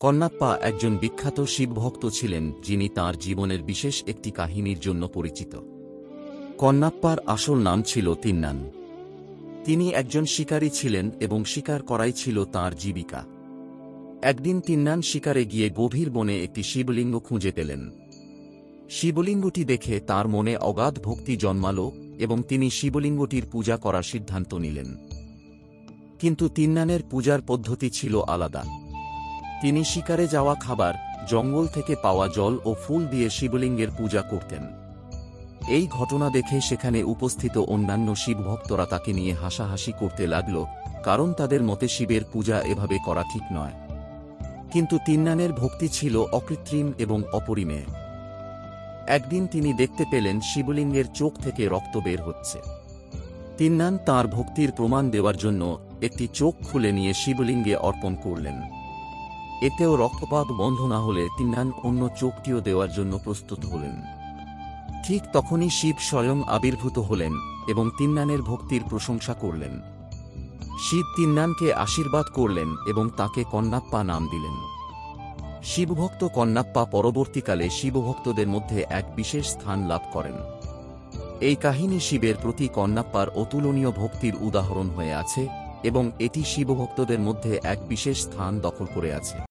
কন্নাপ্পা একজন বিখ্যাত শিবভক্ত ছিলেন যিনি তাঁর জীবনের বিশেষ একটি কাহিনীর জন্য পরিচিত। কন্নাপ্পার আসল নাম ছিল তিন্নান। তিনি একজন শিকারী ছিলেন এবং শিকার করাই ছিল তাঁর জীবিকা। একদিন তিন্নান শিকারে গিয়ে গভীর বনে একটি শিবলিঙ্গ খুঁজে পেলেন। শিবলিঙ্গটি দেখে তাঁর মনে অগাধ ভক্তি জন্মাল এবং তিনি শিবলিঙ্গটির পূজা করার সিদ্ধান্ত নিলেন। কিন্তু তিন্নানের পূজার পদ্ধতি ছিল আলাদা। তিনি শিকারে যাওয়া খাবার, জঙ্গল থেকে পাওয়া জল ও ফুল দিয়ে শিবলিঙ্গের পূজা করতেন। এই ঘটনা দেখে সেখানে উপস্থিত অন্যান্য শিবভক্তরা তাকে নিয়ে হাসাহাসি করতে লাগল, কারণ তাদের মতে শিবের পূজা এভাবে করা ঠিক নয়। কিন্তু তিন্নানের ভক্তি ছিল অকৃত্রিম এবং অপরিমেয়। একদিন তিনি দেখতে পেলেন শিবলিঙ্গের চোখ থেকে রক্ত বের হচ্ছে। তিন্নান তাঁর ভক্তির প্রমাণ দেওয়ার জন্য একটি চোখ খুলে নিয়ে শিবলিঙ্গে অর্পণ করলেন। এতেও রক্তপাত বন্ধ না হলে তিন্নান অন্য চোখটিও দেওয়ার জন্য প্রস্তুত হলেন। ঠিক তখনই শিব স্বয়ং আবির্ভূত হলেন এবং তিন্নানের ভক্তির প্রশংসা করলেন। শিব তিন্নানকে আশীর্বাদ করলেন এবং তাকে কন্নাপ্পা নাম দিলেন। শিবভক্ত কন্নাপ্পা পরবর্তীকালে শিবভক্তদের মধ্যে এক বিশেষ স্থান লাভ করেন। এই কাহিনী শিবের প্রতি কন্নাপ্পার অতুলনীয় ভক্তির উদাহরণ হয়ে আছে এবং এটি শিবভক্তদের মধ্যে এক বিশেষ স্থান দখল করে আছে।